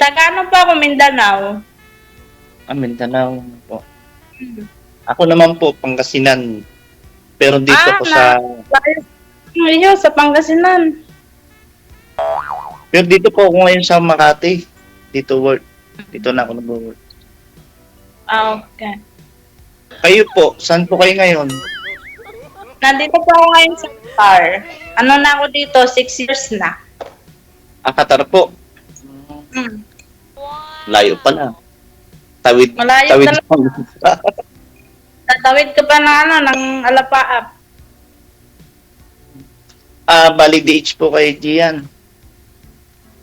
Taga ano po ako, Mindanao. Mindanao po. Hmm. Ako naman po, Pangasinan. Pero dito ko sa... Iyo, sa Pangasinan. Pero dito po ako ngayon sa Makati. Dito work. Dito na ako nag-work. Okay. Kayo po, saan po kayo ngayon? Nandito po ako ngayon sa Qatar. Ano na ako dito, 6 years na. Qatar po. Hmm. Layo pala. Tawid. Malayo Tawid. Tatawid ka pa ng ng Alapaap. Bali DH po kayo diyan.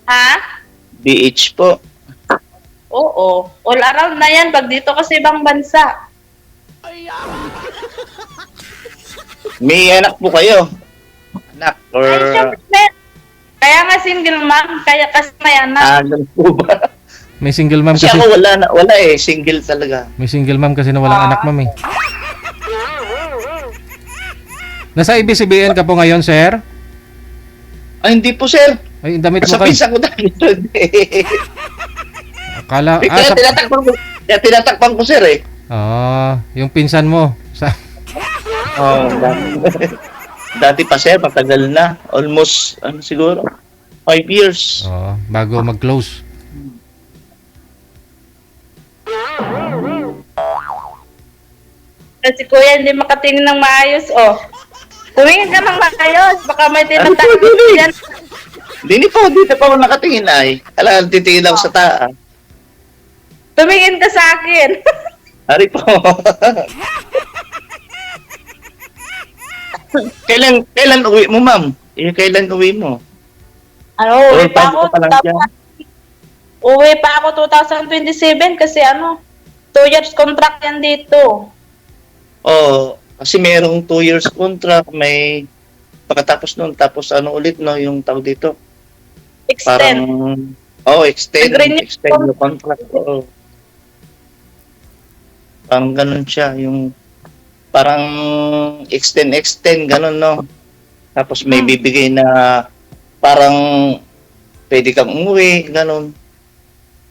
Ha? DH po. Oo. All around na yan pag dito kasi ibang bansa. May anak po kayo? Anak or... Ay, syempre. Kaya nga single mom, kaya kasi may anak. Ganun po ba? May single mom Kasi kasi. ako wala eh. Single talaga. May single mom kasi na walang anak, ma'am eh. Nasa ABS-CBN ka po ngayon, sir? Ay, hindi po, sir. Ay, damit mo Sa kayo. pinsa ko dahil ito. Akala, Kaya tinatakpan ko, sir eh. yung pinsan mo. Oh, dati pa, sir. Matagal na. Almost, siguro, 5 years. Bago mag-close. Kasi kuya, hindi makatingin ng maayos, oh. Tumingin ka ng maayos, baka may Ano po, tinatawag Dili? yan. Dito pa ako nakatingin ay. Alam, titingin ako sa taas. Tumingin ka sa akin. Hari po. kailan uwi mo, ma'am? Kailan uwi mo? Ano, Or uwi pa bago ako. ka pa lang dyan? Uwi pa ako 2027 kasi 2 years contract yan dito. Oo. Kasi merong 2 years contract, may pagkatapos nun, tapos ulit, no, yung tawag dito. Extend. Extend Nag-renew yung contract. Oo. Parang ganun siya, yung parang extend, ganun, no. Tapos may bibigay na parang pwede kang umuwi, ganun.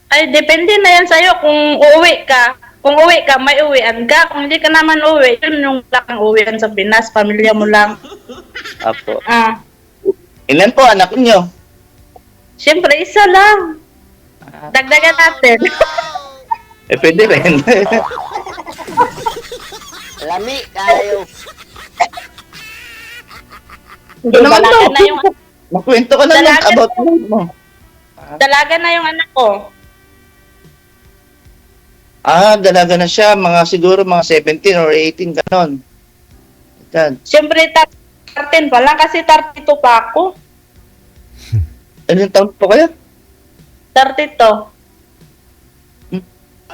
Ay, depende na yan sa'yo kung uuwi ka. Kung uwi ka, may uwian ka. Kung hindi ka naman uwi, yun yung wala kang uwian sa Pinas, pamilya mo lang. Apo. Ilan po anak niyo? Siyempre, isa lang. Dagdagan natin. Pwede rin. Lami kayo. Dalaga na yung Makwento ka na lang Dalaga about mo. dalaga na yung anak ko. Dalaga na siya. Siguro mga 17 or 18, ganon. Yan. Siyempre, 13 pa lang kasi 32 pa ako. Anong taon po kayo? 32.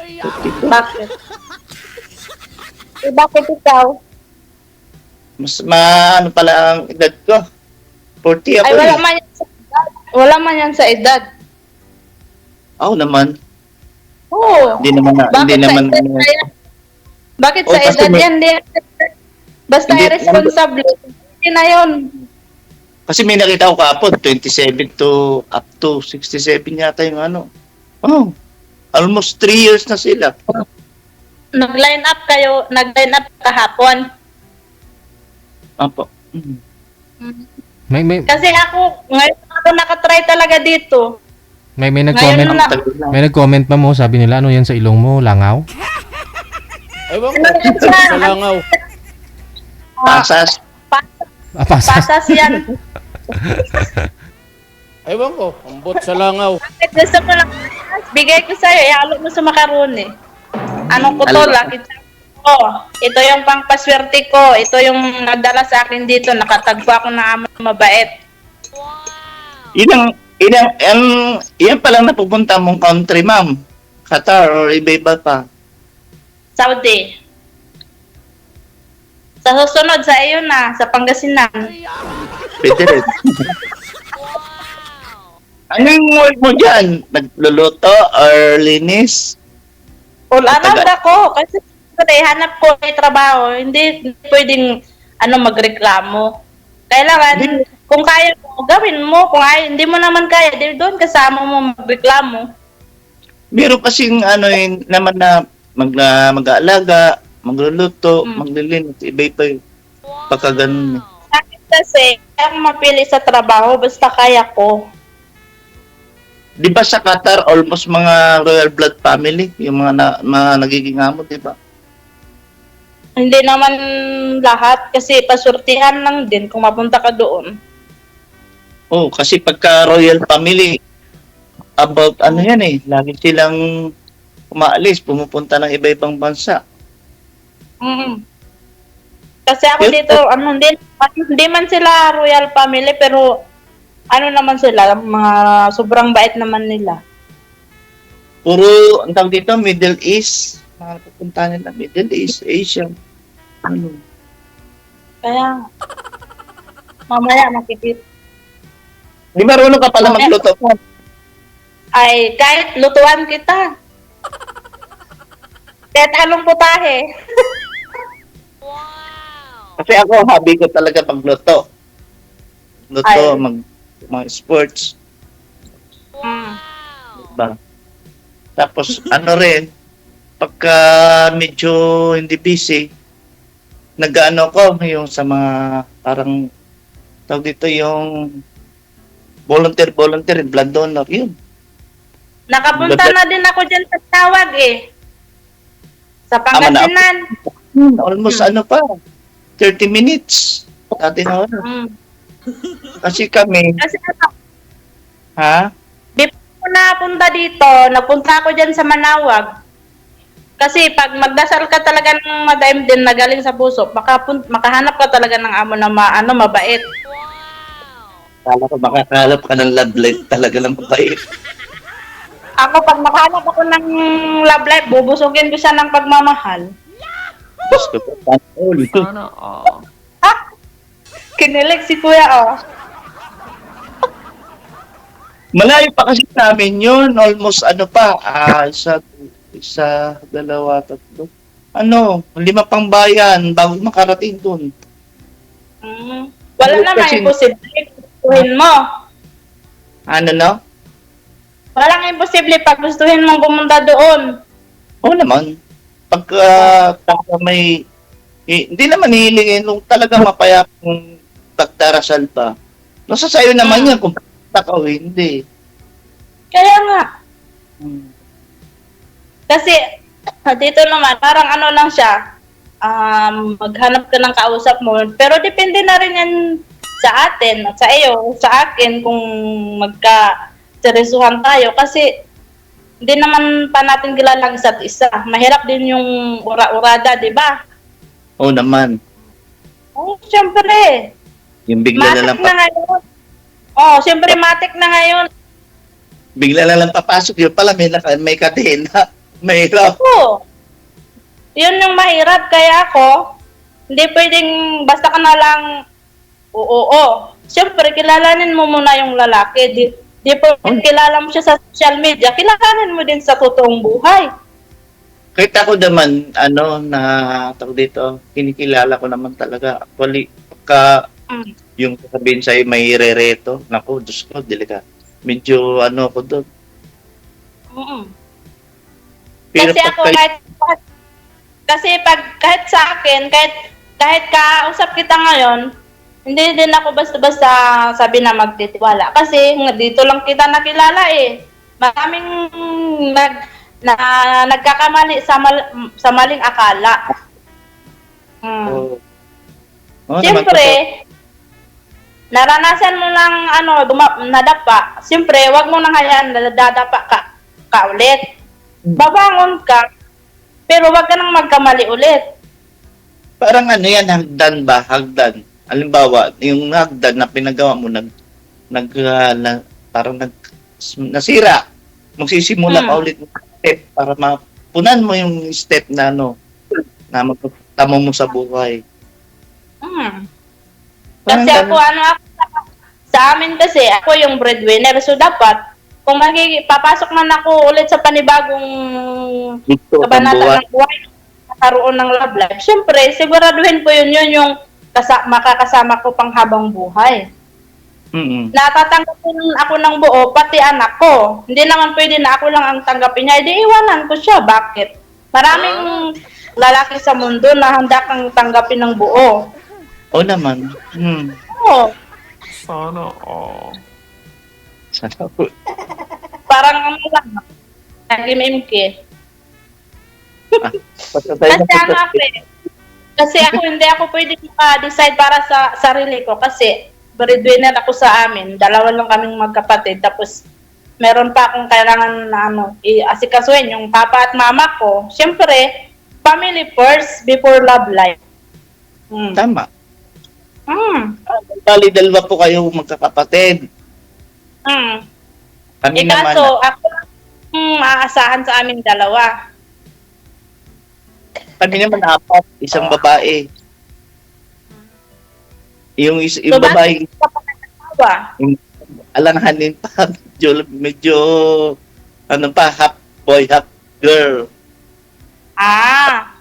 32. Bakit? Bakit ikaw? Mas pala ang edad ko. 40 ako. Ay, wala man yan sa edad. Wala man yan sa edad. Naman. Oo. Hindi naman. Bakit sa kasi edad yan? Basta Hindi, irresponsible. Hindi na yun. Kasi may nakita ko kapon, 27 to up to 67 yata yung almost 3 years na sila. Nag-line up kahapon. Apo. May Kasi ngayon ako nakatry talaga dito. nag-comment. Ngayon na. May nag-comment pa mo, sabi nila ano yan sa ilong mo, langaw? Ewan ko. Ano yan siya? Sa langaw. Pasas. Pasas. Pasas yan. Ewan ko. Ambot sa langaw. Bakit gusto mo lang? Bigay ko sa'yo, ihalo mo sa macaroni. Anong kuto? Lucky charm ko. Ito yung pangpaswerte ko. Ito yung nagdala sa akin dito. Nakatagpo ako ng amang mabait. Yan palang napupunta mong country, ma'am. Qatar or iba-iba pa. Saudi. Sa susunod, sa iyo na, sa Pangasinan. Pwede rin. Anong work mo dyan? Nagluluto or linis? All around ako. Kasi hanap ko may trabaho. Hindi pwedeng magreklamo. Kailangan, kung kaya mo, gawin mo. Kung hindi mo naman kaya, di doon kasama mo magreklamo. Meron kasing ano yun naman na mag-aalaga, magluluto, maglilinis, iba-iba yung pagka ganun. Sa akin kasi, kaya ako mapili sa trabaho, basta kaya ko. Di ba sa Qatar, almost mga royal blood family, yung mga nagiging amo, di ba? Hindi naman lahat, kasi pasurtihan lang din kung mapunta ka doon. Oh, kasi pagka royal family, about ano yan eh, lagi silang umaalis, pumupunta ng iba-ibang bansa. Mm. Kasi ako Yun dito, hindi man sila royal family, pero ano naman sila, mga sobrang bait naman nila. Puro, ang tawag dito, Middle East. Mga napupunta nila, Middle East, Asia. Ano? Kaya, mamaya makikita. Di marunong ka pala magluto po. Ay, kahit lutuan kita. Kahit anong putahe. Kasi ako, hobby ko talaga magluto. Luto, Ay. mga sports. Mm. Diba? Tapos, ano rin, pagka medyo hindi busy, nag-ano ko, yung sa mga, parang, tawag dito yung volunteer, blood donor, yun. Nakapunta na din ako dyan sa tawag eh. Sa Pangasinan. Almost ano pa, 30 minutes. Dati na oras. Mm. Kasi kami, Kasi ano, ha? di pa ako napunta dito, napunta ako dyan sa Manawag. Kasi pag magdasal ka talaga ng madaim din na galing sa puso, makahanap ka talaga ng amo na mabait. Kala ko makakalap ka ng love life talaga ng mabait. Ako, pag makahanap ako ng love life, bubusugin ko siya ng pagmamahal. Gusto ko. Ha? Kinilig si kuya, oh. Malayo pa kasi namin yun. Almost ano pa, isa, dalawa, tatlo. 5 pang bayan bago makarating dun. Mm. Wala naman, Kasi- imposible. Gustuhin mo. Ano no? Walang imposible pag gustuhin mong pumunta doon. Oo naman. Pagka may, hindi naman hihilingin nung talaga mapayapang pagdarasal pa. Nasa sayo naman yan kung takaw hindi. Kaya nga. Hmm. Kasi, dito naman, parang ano lang siya, maghanap ka ng kausap mo. Pero depende na rin yan sa atin, at sa iyo, sa akin, kung magka-seryosohan tayo. Kasi, hindi naman pa natin kilalang isa't isa. Mahirap din yung ura-urada, di ba? Oo naman. Oh, syempre. Yung bigla na lang, Matik na ngayon. Oh, syempre matik na ngayon. bigla na lang papasok. Yun pala may kadena. Mahirap. Oo. Yun yung mahirap. Kaya ako, hindi pwedeng basta ka na lang oo. Siyempre, kilalanin mo muna yung lalaki. Di pwedeng kilala mo siya sa social media. Kilalanin mo din sa totoong buhay. Kahit ako naman, na tawag dito, kinikilala ko naman talaga. Actually, pagka Mm. yung sabihin sa'yo may rereto, naku, Diyos ko, medyo ko doon. Mm-mm. Pero Kasi ako, kahit sa akin, kahit kausap kita ngayon, hindi din ako basta-basta sabi na magtitiwala. Kasi dito lang kita nakilala eh. Maraming nagkakamali sa maling akala. Oo. Siyempre, naranasan mo lang nadapa. Siyempre, wag mo nang hayaan na dadapa ka ulit. Babangon ka, pero wag ka nang magkamali ulit. Parang yan, hagdan ba? Hagdan. Halimbawa, yung hagdan na pinagawa mo, parang nasira. Magsisimula ka ulit ng step para mapunan mo yung step na na magtamo mo sa buhay. Kasi ako, sa amin kasi, ako yung breadwinner. So, dapat, kung papasok man ako ulit sa panibagong Dito, kabanata ng buhay, makaroon ng love life, syempre, siguraduhin ko yun yung makakasama ko pang habang buhay. Natatanggapin ako ng buo, pati anak ko. Hindi naman pwede na ako lang ang tanggapin niya. Di iwanan ko siya. Bakit? Maraming lalaki sa mundo na handa kang tanggapin ng buo. O naman. Oo. Sana Parang ano lang. Nag-MMK. basta tayo Kasi ano ako eh. Kasi ako hindi ako pwede decide para sa sarili ko. Kasi breadwinner ako sa amin. Dalawa lang kaming magkapatid. Tapos meron pa akong kailangan na asikasuhin yung papa at mama ko. Siyempre, family first before love life. Tama. Mm. Bali, dalawa po kayo magkakapatid. Kami naman. Kaso, ako maaasahan sa aming dalawa. Kami naman apat. Isang babae. Yung So, babae, bakit ka pa nag-asawa? alanganin pa. Medyo ano pa, half boy, half girl. Ah.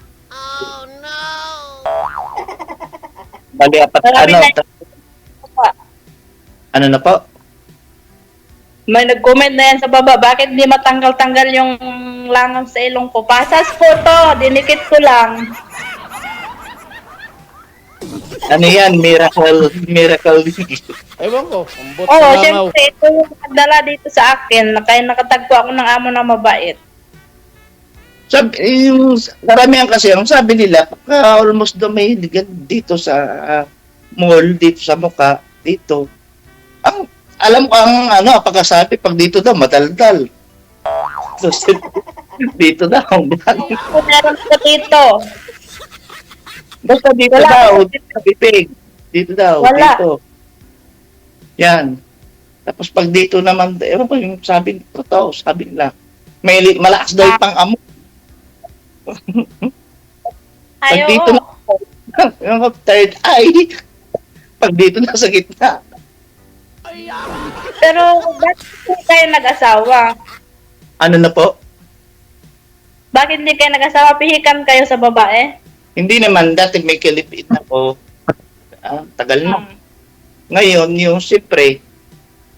Bali, apat, Marami ano, na- ano na po? May nag-comment na yan sa baba, bakit di matanggal-tanggal yung langaw sa ilong ko? Pasas ko to, dinikit ko lang. Ano yan? Miracle. Ewan ko, ambot Oo, sa langaw. syempre, ito yung nagdala dito sa akin, kaya nakatagpo ako ng amo na mabait. Sabi, yung karamihan kasi, ang sabi nila, pagka almost may dito sa mall, dito sa mukha, dito. Alam ko ang pagkasabi, pag dito daw, mataldal. So, dito daw. Kung meron ko dito, Basta dito Wala. daw, sa bibig. Dito daw, Wala. dito. Yan. Tapos pag dito naman, ewan ko yung sabi, totoo, sabi nila, malakas daw yung pang-amo. Pag ayaw dito na, yung third eye, pag dito na sa gitna. Pero, bakit hindi kayo nag-asawa? Ano na po? Bakit hindi kayo nag-asawa? Pihikan kayo sa babae? Hindi naman, dati may kilipit ako. Tagal na. Ngayon, yung siyempre,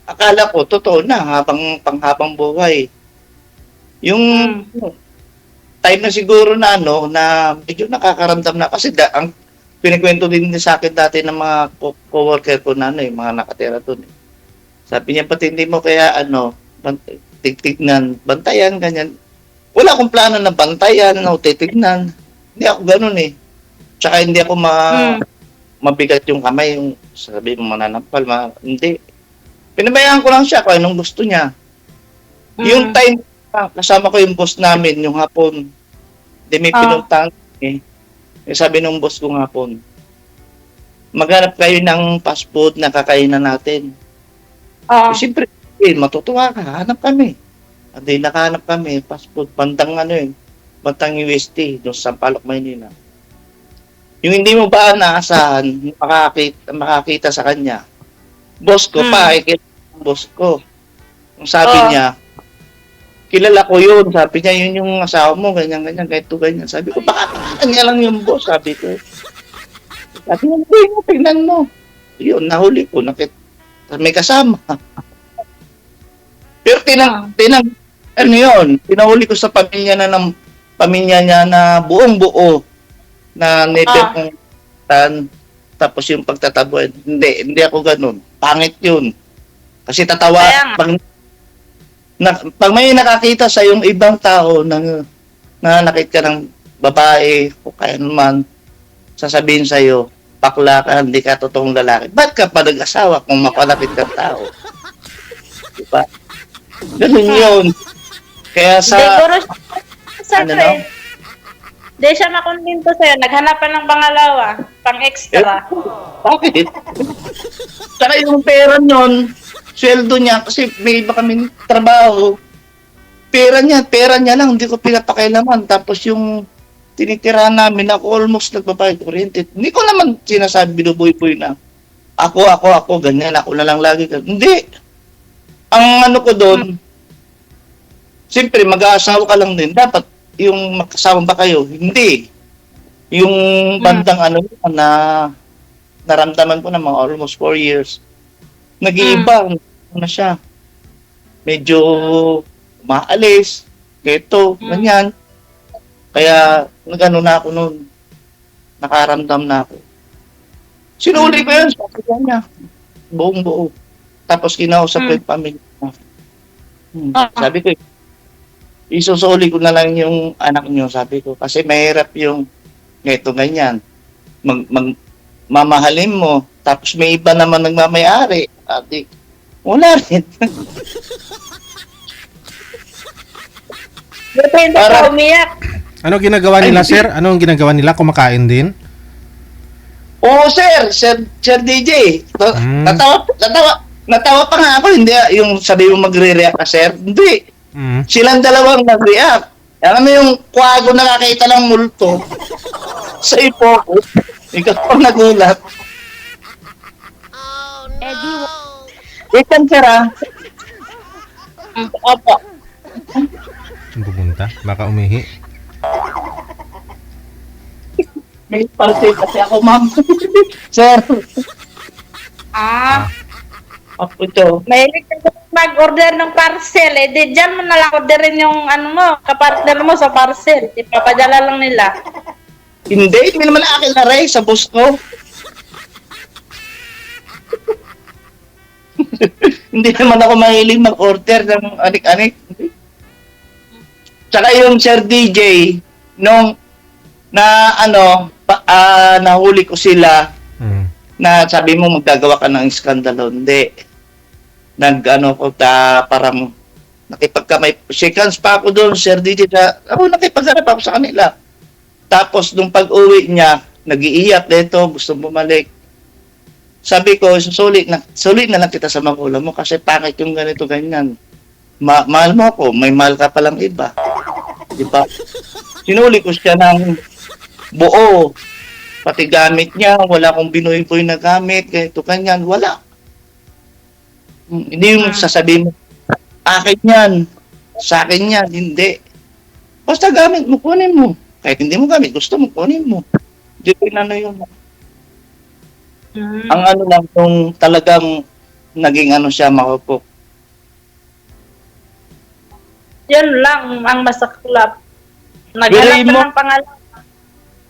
akala ko, totoo na, panghabang buhay. Yung time na siguro na na medyo nakakaramdam na, kasi ang pinikwento din sa akin dati ng mga co-worker ko na yung mga nakatira doon. Sabi niya, pati hindi mo kaya titignan, bantayan, ganyan. Wala akong plano na bantayan o titignan. Hindi ako ganun eh. Tsaka hindi ako mabigat yung kamay, yung sabi mo mananampal, hindi. Pinabayaan ko lang siya kung anong gusto niya. Yung time, kasama ko yung boss namin, yung hapon. Hindi may pinuntang sabi nung boss ko hapon, maghanap kayo ng fast food na kakainan natin. Siyempre, matutuwa ka, hanap kami. Hindi, nakahanap kami, fast food, bandang Bantang UST, doon sa Sampaloc, Maynila. Yung hindi mo ba naasahan, makakita sa kanya. Boss ko pa, boss ko. Ang sabi niya, kilala ko yun. Sabi niya, yun yung asawa mo, ganyan, ganyan. Sabi ko, baka niya lang yung boss, sabi ko. Sabi niya, hindi, tingnan mo. Yun, nahuli ko, may kasama. Pero pinahuli ko sa pamilya niya na buong-buo na never kong tapos yung pagtatabuan. Hindi ako ganun. Pangit yun. Kasi tatawa. Pag may nakakita sa yung ibang tao na nakita ka ng babae o kaya naman, sasabihin sa'yo, bakla ka, hindi ka totoong lalaki. Ba't ka pa nag-asawa kung mapalapit kang tao? Diba? Ganun yun. Kaya Siguro Di siya makontento sa'yo. Naghanapan ng pangalawa. Pang-extra. Bakit? Saka yung pera nun, sweldo niya, kasi may iba kaming trabaho. Pera niya lang, hindi ko pinapakailaman. Tapos yung tinitira namin, ako almost nagbabayad kuryente. Hindi ko naman sinasabi, binubuy-buy na. Ako, ganyan, ako na lang lagi. Hindi. Ang ko doon, siyempre, mag-aasawa ka lang din. Dapat, yung magkasama ba kayo? Hindi. Yung bandang na naramdaman ko na mga almost 4 years. nag-iiba na siya. Medyo umaalis, keto, ganyan. Kaya nag-ano na ako noon. Nakaramdam na ako. Sinuli ko yun, sabi niya. Buong buo. Tapos kinausap ko yung pamilya niya. Sabi ko, isusuli ko na lang yung anak niyo, sabi ko. Kasi mahirap yung ganito, ganyan. Mamahalin mo, tapos may iba naman nagmamayari. Ate, wala rin. Buti hindi ka umiyak. Ano ginagawa nila, sir? Ano ang ginagawa nila? Kumakain din? Oo, Sir DJ. Natawa pa nga ako, hindi yung sabi mo magre-react ka, sir. Hindi. Silang dalawang nag-react. Alam mo yung kwago nakakita ng multo sa ipo ko. Ikaw pang nagulat. Wait lang, sir, ah. Opo. Saan pupunta? Baka umihi. May palsi kasi ako, ma'am. Sir. Ako ito. Mahilig ka mag-order ng parcel. Eh, di dyan mo nalang orderin yung ano mo, kapartner mo sa parcel. Ipapadala lang nila. Hindi naman akin na rin sa bus ko. Hindi naman ako mahilig mag-order ng anik-anik. Tsaka yung Sir DJ, nung nahuli ko sila, na sabi mo magdagawa ka ng iskandalo. Hindi. Parang nakipagkamay. Seconds pa ako doon, Sir DJ. Nakipagharap ako sa kanila. Tapos, nung pag-uwi niya, nag-iiyak dito, gusto bumalik. Sabi ko, sulit na lang kita sa magulang mo kasi pangit yung ganito, ganyan. Mahal mo ako, may mahal ka palang iba. Di ba? Sinuli ko siya ng buo. Pati gamit niya, wala akong binuhay-buhay na gamit, ganito, ganyan, wala. Hindi yung sasabihin mo, akin yan, sa akin yan, hindi. Basta gamit mo, kunin mo. Kahit hindi mo gamit, gusto mo, kunin mo. Hindi ko yun. Ang ano lang, kung talagang naging ano siya, makupok. Yun lang ang masaklap. Naghanap ka ng pangalan.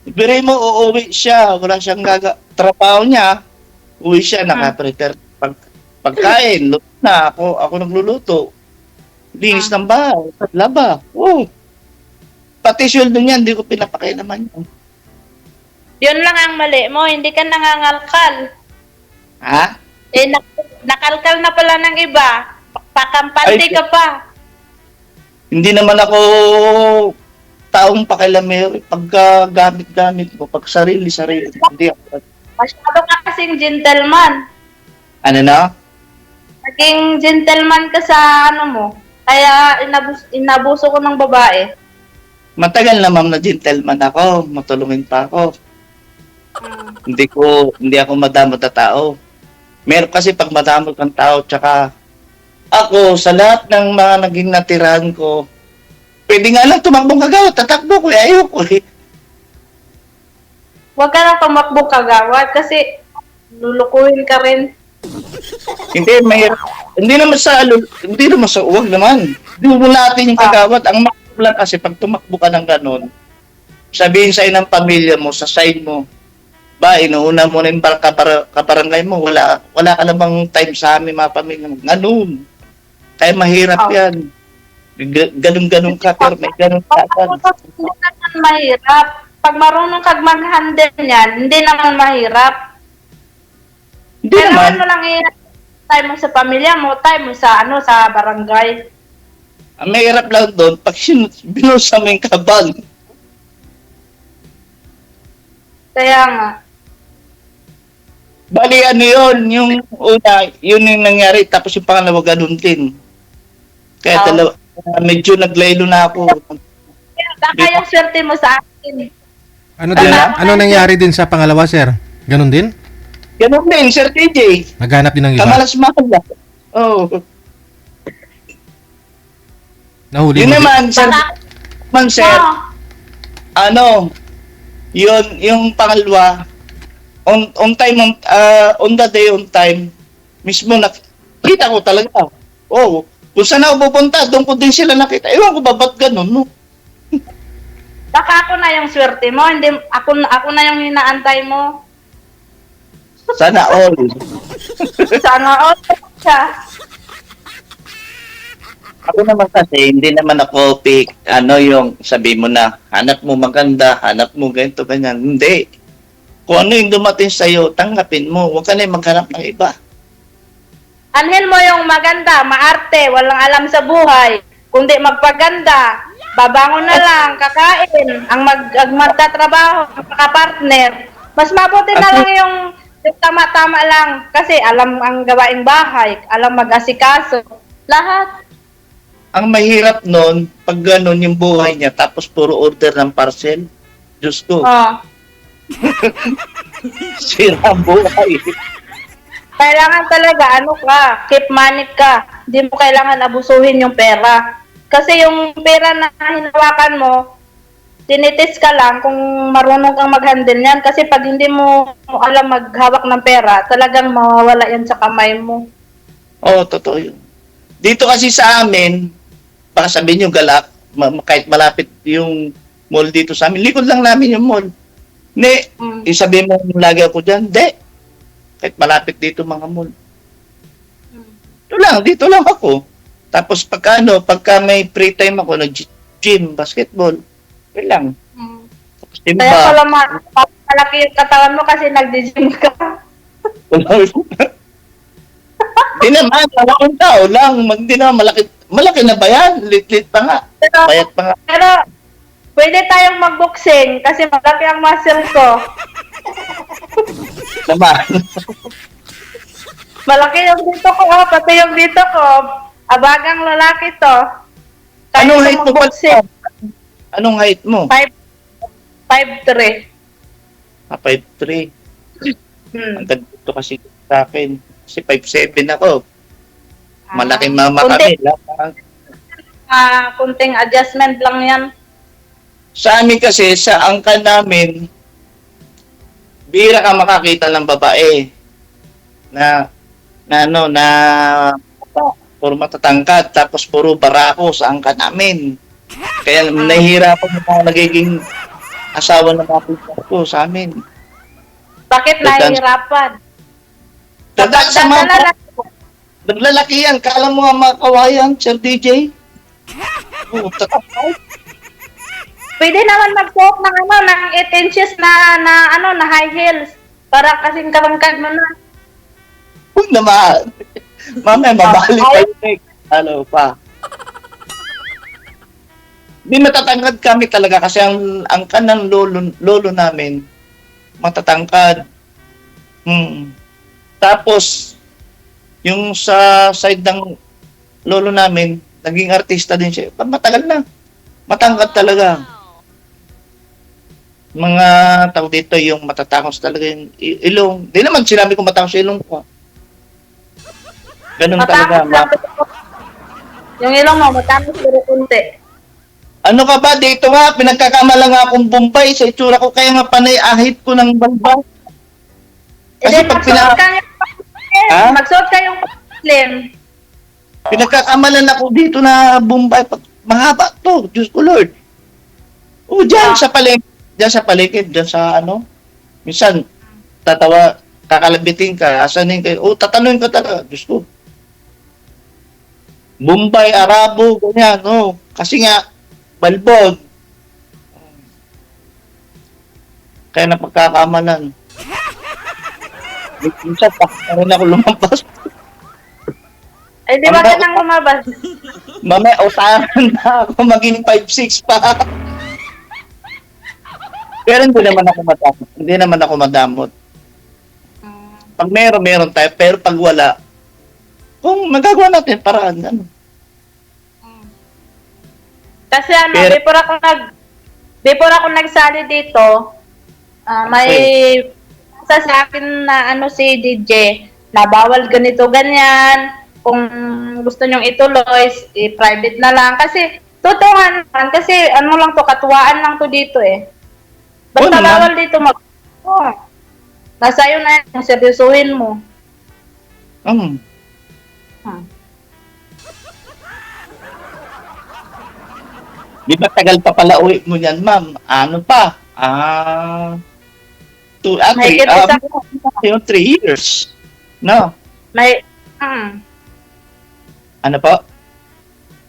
Biray mo, uuwi siya, wala siyang trabaho niya, uwi siya, nakaprepare pagkain, luto na, ako nagluluto. Linis ng bahay, laba. Oh. Pati sweldo niya, hindi ko pinapakailaman yun. Yun lang ang mali mo, hindi ka nangangalkal. Ha? Eh, nakalkal na pala ng iba. Pakampante ka pa. Hindi naman ako taong pakialamero. Pagka gamit ko, pag sarili. Hindi ako. Masyado ka kasing gentleman. Ano na? Naging gentleman ka sa ano mo. Kaya inabuso ko ng babae. Matagal na ma'am na gentleman ako. Matulungin pa ako. Hindi ako madamot na tao. Meron kasi pag madamot kang tao, tsaka ako, sa lahat ng mga naging natirahan ko, pwede nga lang tumakbong kagawad, tatakbo ko, ayoko eh. Huwag ka na tumakbo kagawad kasi lulukuhin ka rin. Hindi, mahirap. Hindi naman sa uwag naman. Hindi natin yung kagawad. Ang makapula kasi pag tumakbo ka ng ganon, sabihin sa'yo ng pamilya mo, sa side mo, ba, inuuna mo na yung kabarangay mo, wala ka namang time sa amin mga pamilya mo. Ganun. Kaya mahirap yan. Ganun ka, pero may ganun ka. Hindi naman mahirap. Pag marunong kag mag-handle niyan, hindi naman mahirap. Hindi Kailangan naman. mo lang time mo sa pamilya mo, time mo sa sa barangay. Ang mahirap lang doon, pag binusa mo yung kabal. Kaya nga. Bali, ano yun? Yung una, yun yung nangyari. Tapos yung pangalawa, ganun din. Kaya medyo naglaylo na ako. Baka yung swerte mo sa akin. Ano nangyari din sa pangalawa, sir? Ganon din? Ganun din, Sir TJ. Naghanap din ng iba? Kamalas-malas. Oo. Nahuli Yun mo din? naman, Sir. Oh. Yung pangalawa, on time, on the day, on time, Mismo nakita ko talaga. Oh, kung saan ako pupunta, doon ko din sila nakita. Ewan ko ba, ba't ganun, no? Baka ako na yung swerte mo, hindi ako na yung inaantay mo. Sana all. Sana all siya. Ako naman kasi, hindi naman ako pick, yung sabi mo na, hanap mo maganda, hanap mo ganito, ganyan. Hindi. Kung ano yung dumating sa'yo, tanggapin mo. Huwag ka na yung maghanap ng iba. Anhin mo yung maganda, maarte, walang alam sa buhay. Kundi magpaganda, babangon na lang, kakain, ang magtatrabaho, ang partner. Mas mabuti na lang yung tama-tama lang. Kasi alam ang gawaing bahay, alam mag-asikaso. Lahat. Ang mahirap nun, pag ganun yung buhay niya, tapos puro order ng parcel, Diyos ko, Oh. sira ang buhay. Kailangan talaga, keep money ka. Hindi mo kailangan abusuhin yung pera. Kasi yung pera na hinawakan mo, tinitis ka lang kung marunong kang mag-handle yan. Kasi pag hindi mo alam maghawak ng pera, talagang mawawala yan sa kamay mo. Oo, totoo yun. Dito kasi sa amin, baka sabihin nyo galak, kahit malapit yung mall dito sa amin, likod lang namin yung mall. Hindi, isabihin mo lagi ako dyan, hindi. Kahit malapit dito mga mall. Dito lang ako. Tapos pagka may free time ako, nag-gym, basketball, yun lang. Tapos Kaya timba. pala malaki yung katawan mo kasi nag-gym ka. Di naman, dalawang tao lang. Di naman, malaki na ba yan? Lit-lit pa nga. Bayat pa nga. Pero pwede tayong mag-boxing kasi malaki ang muscle ko. Naman. Malaki yung dito ko, pati yung dito ko. Abagang lalaki to. Kaya Anong sa height mo mag-boxing, pala? Anong height mo? 5'3". 5'3". Hmm. Ang ganito kasi sa akin. Kasi 5'7" ako. Malaking mama kami. Kunting adjustment lang yan. Sa amin kasi, sa angkan namin, bihira ka makakita ng babae na puro matatangkad, tapos puro barako sa angkan namin. Kaya nahihirapan yung mga nagiging asawa ng mga pinsan ko sa amin. Bakit nahihirapan? Dadaan sa mga Dadala- naglalaki yan. Kala mo nga mga kawayan, Sir DJ? Oh, tatapay. Pwede naman magsuot ng ng 8 inches na high heels para kasing karangkad mo na. Huwag naman. Mamaya, mabalik pa yung Hello pa. Di matatangkad kami talaga kasi ang kanang lolo namin, matatangkad. Tapos, yung sa side ng lolo namin, naging artista din siya. Matagal na. Matangkad talaga. Mga tao dito, yung matatangos talaga yung ilong. Di naman sinabi ko matangos yung ilong ko. Ganun talaga. Matapos lang. Yung ilong mo, matapos pero kunti. Ano ka ba? Dito nga, pinagkakamala nga akong Bombay sa itsura ko. Kaya nga panay ahit ko ng balbas. Kasi pag Magsuot kayong slim. pinagkakamalan ako dito na Bombay. Mahaba to. Diyos ko Lord. O, dyan sa palengke. Dyan sa paligid. Dyan sa minsan, tatawa, kakalabitin ka. Asanin kayo. O, tatanungin ka talaga. Diyos ko. Bombay, Arabo, ganyan. O, kasi nga, balbog. Kaya napagkakamalan. Minsan, rin ako lumampas. Ay, di ba ka nang lumabas? Mamaya, utangan na ako maging 5'6" pa. Pero hindi naman ako madamot. Hindi naman ako madamot. Pag meron tayo. Pero pag wala, kung magagawa natin, paraan. Kasi Pero- before ako nagsali dito, may sa akin na si DJ na bawal ganito ganyan. Kung gusto nyong ituloy, private na lang. Kasi, totoo naman, kasi lang to, katuwaan lang to dito eh. Basta naman. bawal dito nasa iyo na yan, seryosuhin mo. Hmm. Hmm. Di ba tagal pa pala uwi mo yan, ma'am? Ano pa? May 3 isang, yung 3 years. No? may, hmm, Ano po?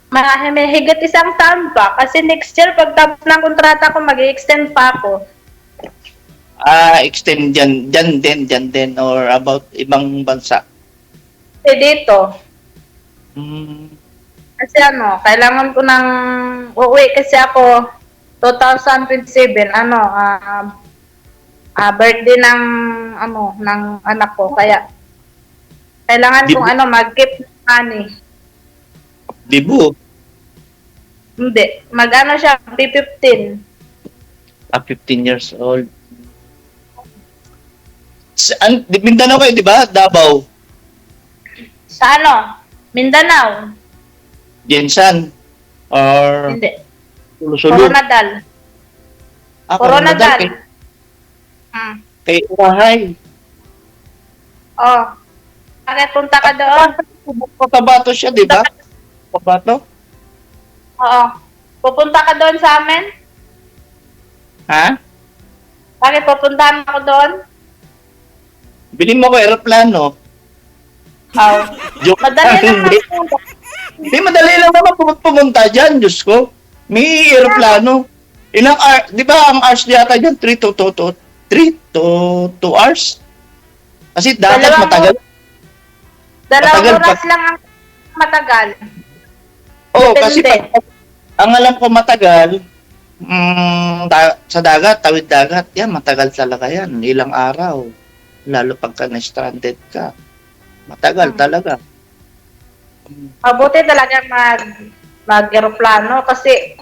may higit isang taon pa. Kasi next year, pag tapos ng kontrata ko, mag-extend pa ako. Extend dyan din, or about ibang bansa. Kasi dito, Hmm. kasi kailangan ko ng uuwi kasi ako 2027, birthday ng, ng anak ko. Kaya, kailangan kong mag-keep ng money. Dibu. Hindi. Siya, P15. 15 years old. Mindanao kayo, di ba? Davao. Sa Mindanao. Jensan. Or Hindi. Sulu-Sulu. Coronadal. Coronadal. Coronadal. Kay Urahay. Oh. Bakit punta ka doon? Cotabato siya, di ba? Cotabato? Oo. Pupunta ka doon sa amin? Ha? Bakit pupuntahan ako doon? Bilhin mo ko aeroplano. Oo. Joke Madali lang Hindi. ako. Hindi, madali lang naman pumunta dyan, Diyos ko. May aeroplano. Ilang hours, di ba ang hours yata dyan? 3 to 2 hours? Kasi dapat Dalawang matagal. Dalawang Matagal oras lang ang matagal. Oo, kasi Depende. ang alam ko matagal, sa dagat, tawid dagat, yan, matagal talaga yan. Ilang araw. Lalo pagka na-stranded ka. Matagal talaga. Mabuti talaga mag-aeroplano kasi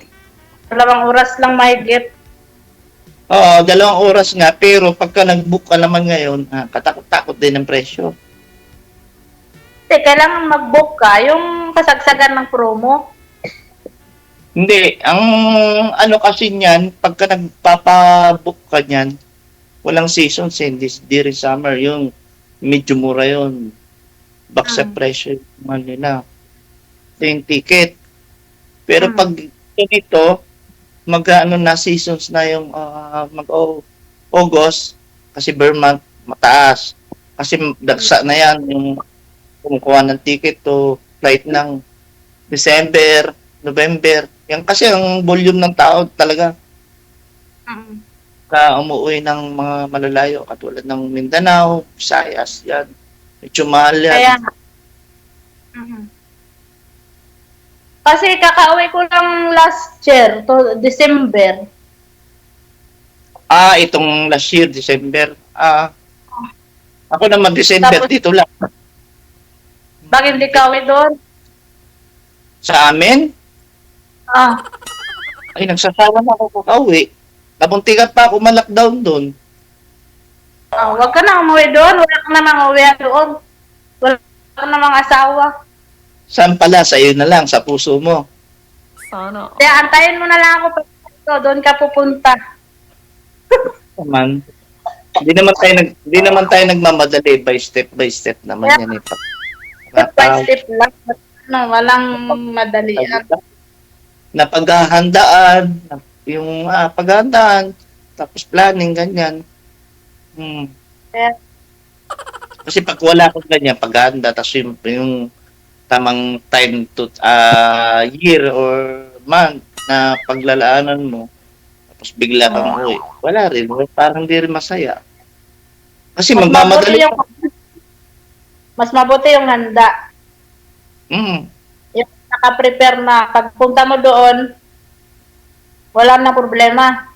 2 oras lang mahigit. Oo, 2 oras nga, pero pagka nag-book ka naman ngayon, katakot-takot din ang presyo. Kasi kailangan mag-book ka, yung kasagsagan ng promo. Hindi, ang ano kasi niyan, pagka nagpapabook ka niyan, walang seasons, hindi rin summer, yung medyo mura yun. Back sa presyo naman nila. Ito yung ticket. Pero pag ganito, mag-ano na seasons na yung August, kasi per month, mataas. Kasi dagsa na yan, yung kumukuha ng ticket to flight ng December, November. Yan kasi ang volume ng tao talaga na umuwi ng mga malalayo katulad ng Mindanao, Visayas, yan. Medyo mahal yan. Kaya, kasi kakauwi ko lang last year, to December. Itong last year, December. Ako naman December, Tapos- dito lang. Bakit hindi ka uwi doon? Sa amin, ay nagsasawa na ako kakauwi. Nabuntikan pa ako ma-lockdown doon. Wag ka na umuwi doon. Wala ka namang uwi doon. Wala ka namang asawa. Saan pala? Sa iyo na lang, sa puso mo. Kaya antayin mo na lang ako pa doon ka pupunta. Naman. Hindi naman tayo nagmamadali by step naman yan. Step by step lang. Walang madalian. Na paghahandaan, yung paghahandaan, tapos planning, ganyan. Kaya, Kasi pag wala kang ganyan, paghahanda, tapos yung tamang time to year or month na paglalaanan mo, tapos bigla kang uwi, wala rin. Parang di rin masaya. Kasi magmamadali. mas mabuti yung handa. Yung naka-prepare na. Pagpunta mo doon, wala na problema.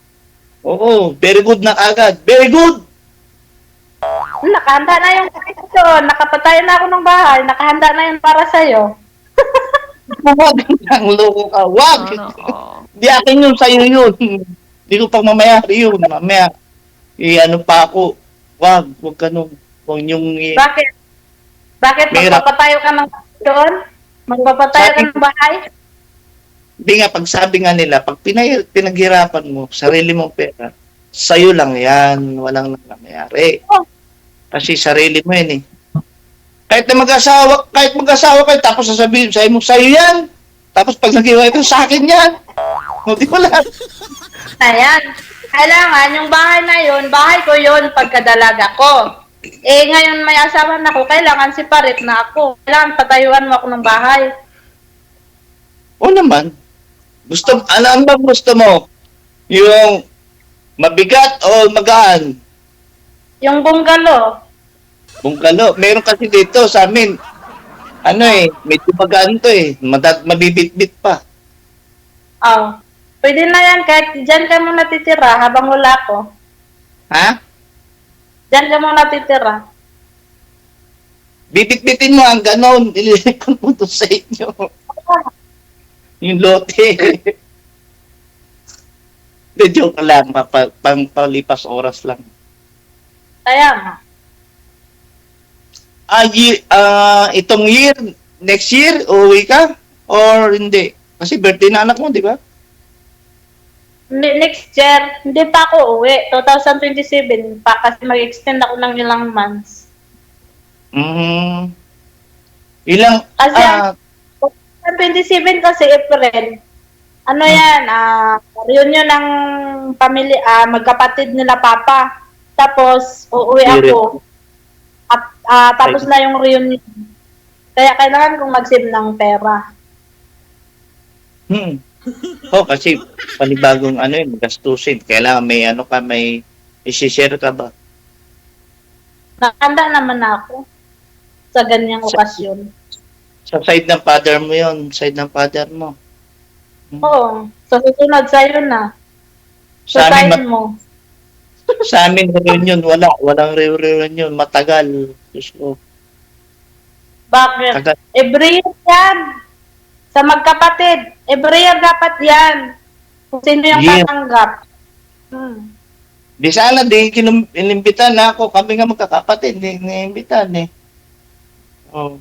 Oo, very good na agad. Very good! Nakahanda na yung doon. Nakapatay na ako ng bahay. Nakahanda na yun para sa'yo. Huwag ang loko ka. Wag! Di akin yun, sa'yo yun. Di ko pang mamayari yun. Mamaya, ano pa ako. Wag ganun. Huwag yung... Bakit? Bakit Mahirap. magpapatayo ka ng doon? Magpapatayo ka ng bahay? Hindi nga, pag sabi nga nila, pag pinaghirapan mo, sarili mong pera, sa'yo lang yan. Walang nangyayari. Oh. Kasi sarili mo yun eh. kahit mag-asawa kayo, tapos sasabihin, sa'yo yan. Tapos pag nag-iwalay ito, sa akin yan. O, di wala. Ayan. Kailangan, yung bahay na yun, bahay ko yun pagkadalaga ko. Eh, ngayon may asawa na ako, kailangan separate na ako. Kailangan patayuan mo ako ng bahay. O naman. Ano ba gusto mo? Yung mabigat o magaan? Yung bungalow, Bungkalo. Meron kasi dito sa amin, medyo magaan to mabibit-bit pa. pwede na yan, kahit dyan ka muna titira habang wala ko. Ha? Dyan ka muna titira. Bibit-bitin mo ang ganon. Ililikon mo doon sa inyo. Yung lote. De, joke lang. Pang-palipas oras lang. Kaya nga. Itong year, next year, uuwi ka? Or hindi? Kasi birthday na anak mo, di ba? Next year, hindi pa ako uwi. 2027 pa kasi mag-extend ako ng ilang months. Ilang, Kasi 27 kasi April. Ano yan, reunion ng pamilya, magkapatid nila papa. Tapos, uuwi ako. At tapos na yung reunion. Kaya kailangan kong mag-save ng pera. kasi panibagong gastusin. Kailangan may isi-share ka ba? Nakanda naman ako sa ganyang okasyon. Sa side ng father mo yon, side ng father mo. Oo, sa susunod sa'yo na. Sa Sa amin, side mo. sa amin reunion, walang reunion, matagal. Diyos ko. Bakit? Tagal. Every year yan. Sa magkapatid. Every year dapat yan. Kung sino yung Yeah. tatanggap. Di sana, inimbitan na ako. Kami nga magkakapatid, inimbitan eh. Oh.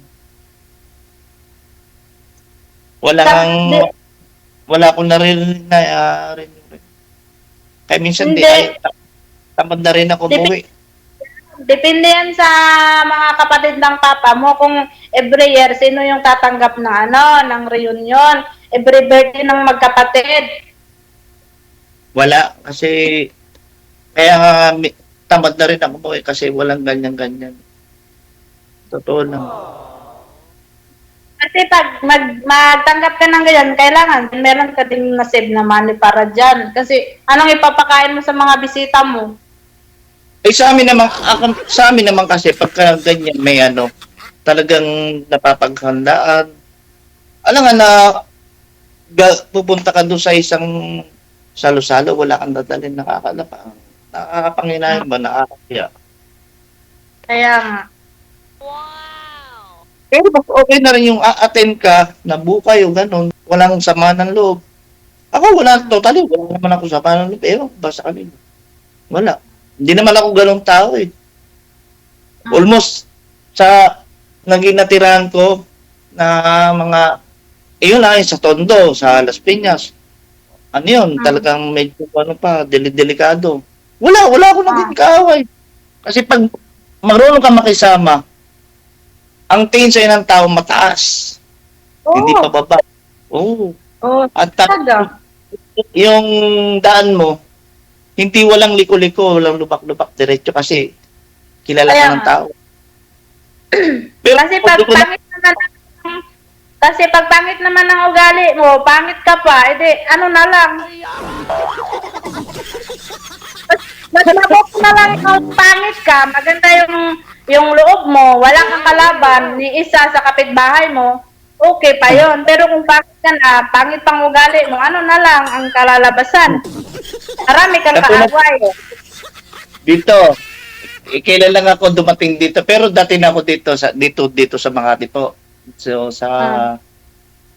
Wala akong narinig na rin. Kaya minsan Hindi. tamad na rin ako umuwi. Depende yan sa mga kapatid ng papa mo kung every year sino yung tatanggap ng reunion. Every birthday ng magkapatid. Wala, kasi kaya nga tamad na rin ako umuwi kasi walang ganyan-ganyan. Totoo lang. Kasi pag magtanggap ka ng ganyan, kailangan meron ka din na-save na money para dyan. Kasi anong ipapakain mo sa mga bisita mo? Sa amin naman kasi pagka ganyan may talagang napapaghandaan. Alam nga na pupunta ka doon sa isang salo-salo, wala kang dadalhin, nakakapanginahin ba, nakakahiya. Kaya nga. Pero mas okay na rin yung a-attend ka na bukay o ganun, walang sama ng loob. Ako wala naman ako sama ng loob. Basta kami. Wala. Hindi naman ako ganung tao eh. Almost sa naging natirahan ko na mga yun lang sa Tondo, sa Las Piñas. Talagang medyo delikado. Wala ako naging kaaway. Kasi pag marunong ka makisama, ang tingin sa'yo ng tao mataas. Hindi pa baba. At talaga. yung daan mo, hindi walang liko-liko, walang lubak-lubak, diretso kasi kilala ka ng tao. Pero kasi pag pangit naman ang ugali mo, pangit ka pa, edi ano na lang. Mas mabuti na lang kung pangit ka, maganda yung loob mo, wala kang kalaban, ni isa sa kapitbahay mo, okay pa yon. Pero kung pangit ka na, pangit pang ugali mo, ano na lang ang kalalabasan? Marami kang kaaway. Dito, kailan lang ako dumating dito, pero dati na ako dito sa Makati po. So, sa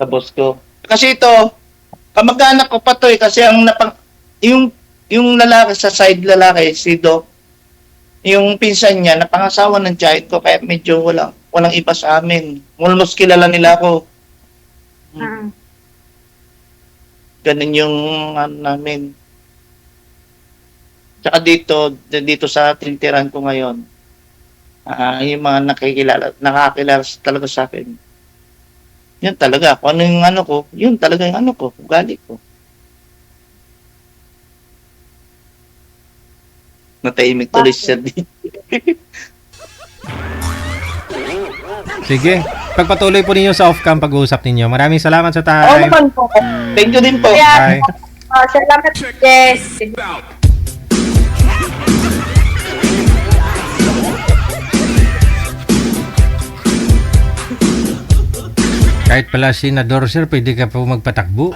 boss ko. Kasi ito, kamag-anak ko pa to kasi yung lalaki sa side lalaki, si Doc, yung pinsan niya, napangasawa ng giant ko, kaya medyo walang iba sa amin. Almost kilala nila ako. Ganun yung namin. Tsaka dito sa tinitiran ko ngayon, Yung mga nakakilala talaga sa akin. Yun talaga, kung ano yung ano ko, yun talaga yung ano ko, ugali ko. Natahimik tuloy si Sir dito. Sige. Pagpatuloy po ninyo sa off-cam pag-uusap ninyo. Maraming salamat sa Oo time. naman po. Thank you din po. Kaya, Bye. salamat, Jess. Kahit pala senador, sir, pwede ka po magpatakbo.